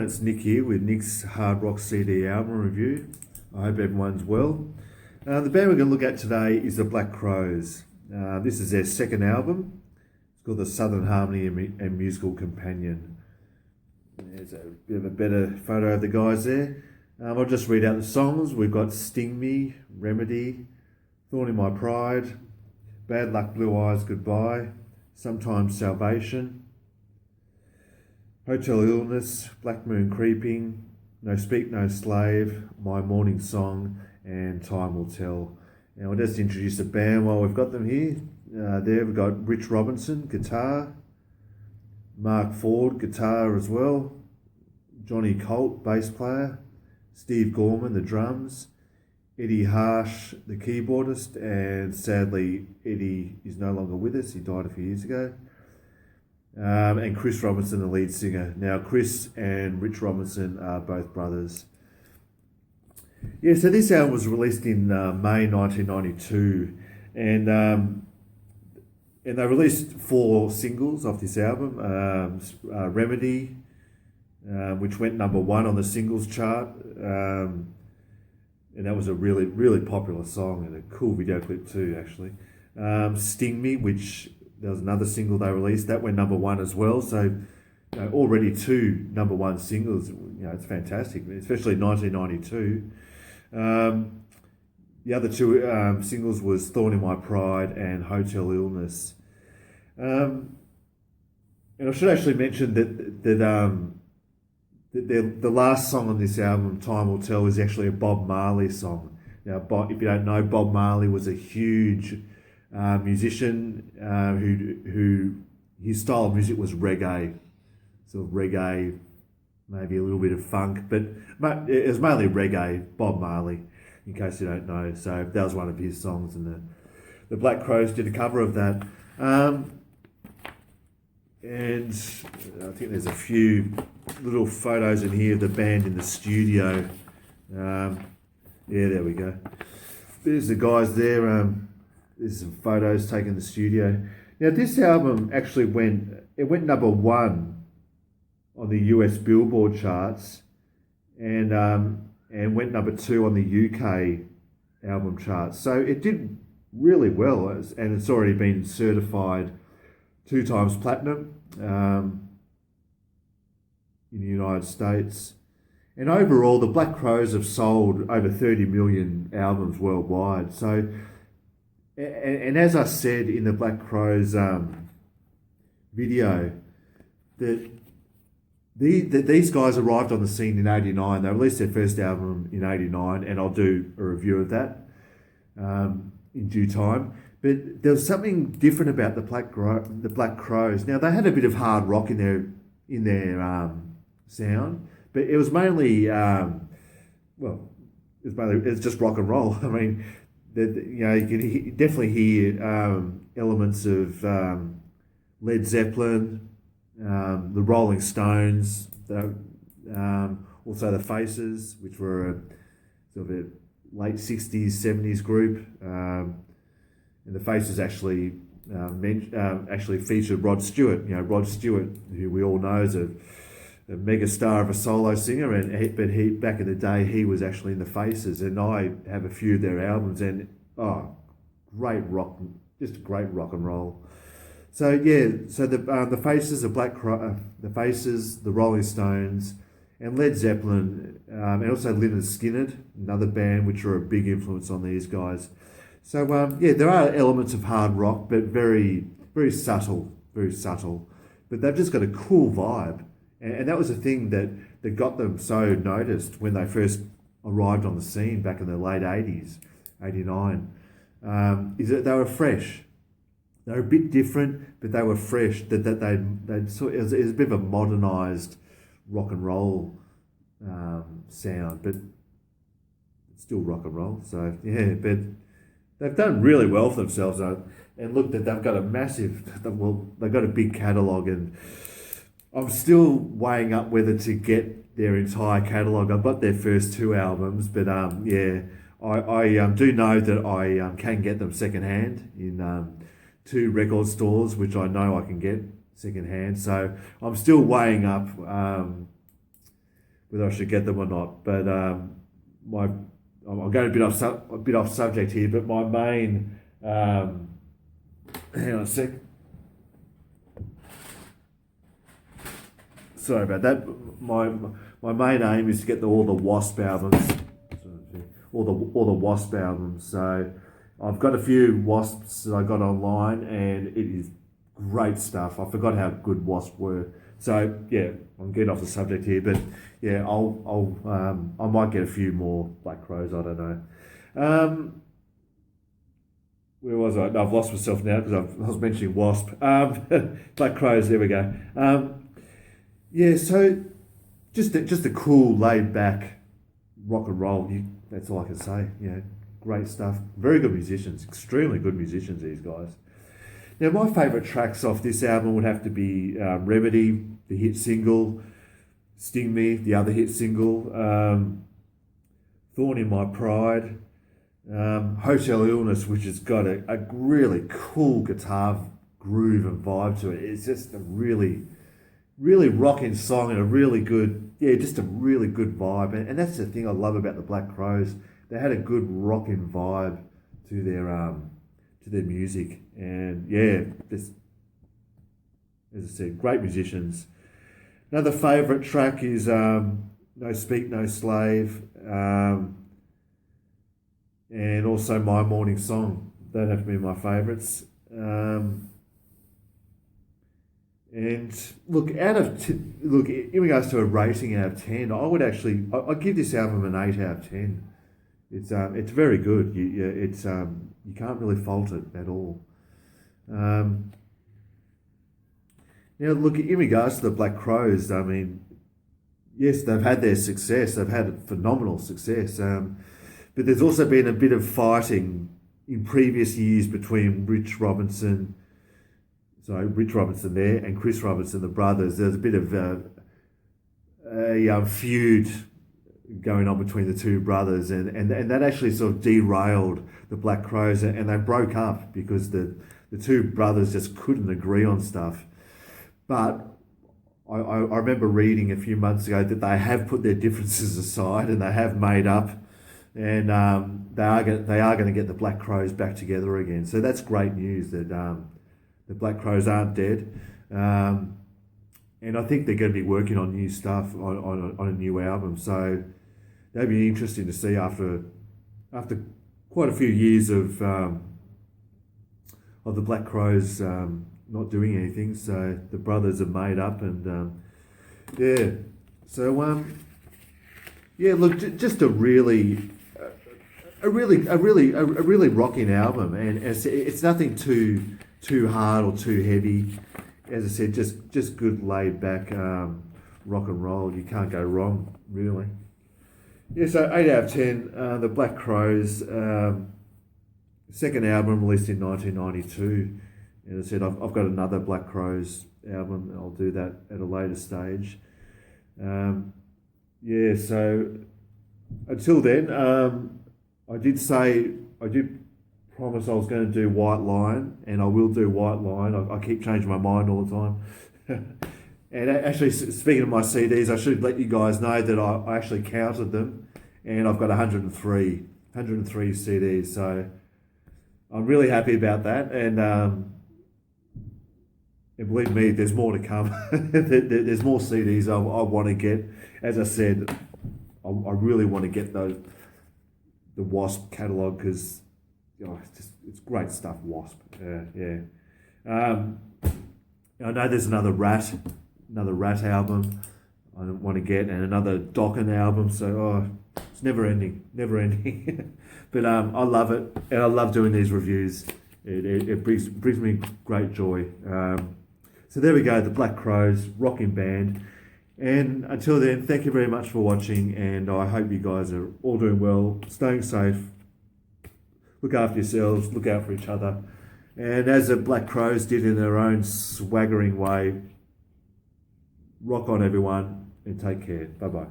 everyone, it's Nick here with Nick's Hard Rock CD album review. I hope everyone's well. The band we're going to look at today is the Black Crowes. This is their second album. It's called the Southern Harmony and Musical Companion. There's a bit of a better photo of the guys there. I'll just read out the songs. We've got Sting Me, Remedy, Thorn in My Pride, Bad Luck, Blue Eyes, Goodbye, Sometimes Salvation, Hotel Illness, Black Moon Creeping, No Speak, No Slave, My Morning Song, and Time Will Tell. Now we'll just introduce the band while we've got them here. There we've got Rich Robinson, guitar, Mark Ford, guitar as well, Johnny Colt, bass player, Steve Gorman, the drums, Eddie Harsh, the keyboardist, and sadly Eddie is no longer with us, he died a few years ago. And Chris Robinson, the lead singer. Now, Chris and Rich Robinson are both brothers. Yeah, so this album was released in May 1992, and they released 4 singles off this album. Remedy, which went number 1 on the singles chart, and that was a really, really popular song and a cool video clip too, actually. Sting Me, which there was another single they released that went number 1 as well. So, already 2 number 1 singles. It's fantastic, especially 1992. The other 2 singles was Thorn in My Pride and Hotel Illness. And I should actually mention that the last song on this album, Time Will Tell, is actually a Bob Marley song. Now, if you don't know, Bob Marley was a huge musician who his style of music was reggae, sort of reggae, maybe a little bit of funk, but it was mainly reggae, Bob Marley, in case you don't know. So that was one of his songs, and the Black Crowes did a cover of that. And I think there's a few little photos in here of the band in the studio. Yeah, there we go. There's the guys there. There's some photos taken in the studio. Now, this album actually went number 1 on the US Billboard charts, and went number 2 on the UK album charts. So it did really well, and it's already been certified 2 times platinum in the United States. And overall, the Black Crowes have sold over 30 million albums worldwide. So, and as I said in the Black Crowes video, that these guys arrived on the scene in '89. They released their first album in '89, and I'll do a review of that in due time. But there was something different about the Black Crowes. Now, they had a bit of hard rock in their sound, but it was mainly it's just rock and roll. I mean, you can definitely hear elements of Led Zeppelin, the Rolling Stones, also the Faces, which were a sort of a late '60s, '70s group. And the Faces actually featured Rod Stewart. Rod Stewart, who we all know is a mega star of a solo singer, but he back in the day he was actually in the Faces, and I have a few of their albums, and great rock, just great rock and roll. So yeah, so the Faces, the Faces, the Rolling Stones, and Led Zeppelin, and also Lynyrd Skynyrd, another band which are a big influence on these guys. So yeah, there are elements of hard rock, but very, very subtle, very subtle. But they've just got a cool vibe, and that was the thing that got them so noticed when they first arrived on the scene back in the late '80s, '89. Is that they were fresh. They were a bit different, but they were fresh. It was a bit of a modernised rock and roll sound, but it's still rock and roll. So yeah, but they've done really well for themselves, and look, that they've got they've got a big catalogue, and I'm still weighing up whether to get their entire catalogue. I've got their first 2 albums, but yeah, I do know that I can get them secondhand in 2 record stores, which I know I can get secondhand. So I'm still weighing up whether I should get them or not. But my I'm going a bit off subject here, but my main hang on a sec. Sorry about that. My main aim is to get all the Wasp albums, all the Wasp albums. So I've got a few Wasps that I got online, and it is great stuff. I forgot how good Wasp were. So yeah, I'm getting off the subject here, but yeah, I might get a few more Black Crows. I don't know. Where was I? No, I've lost myself now because I was mentioning Wasp. Black Crows. There we go. Yeah, so just a cool, laid back rock and roll. That's all I can say. Great stuff. Very good musicians. Extremely good musicians, these guys. Now, my favourite tracks off this album would have to be Remedy, the hit single, Sting Me, the other hit single, Thorn in My Pride, Hotel Illness, which has got a really cool guitar groove and vibe to it. It's just a really rocking song and a really good vibe. And that's the thing I love about the Black Crows. They had a good rocking vibe to their music. And yeah, this, as I said, great musicians. Another favourite track is No Speak, No Slave, and also My Morning Song. They'd have to be my favourites. And look, in regards to a rating out of 10, I'd give this album an 8 out of 10. It's very good. You can't really fault it at all. Now, look, in regards to the Black Crows, I mean, yes, they've had their success. They've had phenomenal success. But there's also been a bit of fighting in previous years between Rich Robinson there and Chris Robinson, the brothers. There's a bit of a feud going on between the two brothers, and that actually sort of derailed the Black Crows, and they broke up because the two brothers just couldn't agree on stuff. But I remember reading a few months ago that they have put their differences aside and they have made up, and they are going to get the Black Crows back together again. So that's great news that the Black Crows aren't dead. And I think they're going to be working on new stuff on a new album. So that'd be interesting to see after quite a few years of the Black Crows not doing anything. So the brothers have made up, and yeah. So yeah, look, just a really rocking album, and it's nothing too hard or too heavy. As I said, just good laid back rock and roll. You can't go wrong, really. Yeah, so 8 out of 10. The Black Crows, second album released in 1992. And as I said, I've got another Black Crows album. I'll do that at a later stage. Yeah, so until then, I did promise I was going to do White Line, and I will do White Line. I keep changing my mind all the time. And actually, speaking of my CDs, I should let you guys know that I actually counted them, and I've got 103 CDs. So I'm really happy about that, and believe me, there's more to come. There's more CDs I want to get. As I said, I really want to get the Wasp catalogue, because it's great stuff. Wasp, yeah. I know there's another Rat album I want to get, and another Dokken album. So it's never ending. But I love it, and I love doing these reviews. It brings me great joy. So there we go, the Black Crows, rocking band. And until then, thank you very much for watching, and I hope you guys are all doing well, staying safe. Look after yourselves, look out for each other. And as the Black Crows did in their own swaggering way, rock on everyone, and take care. Bye-bye.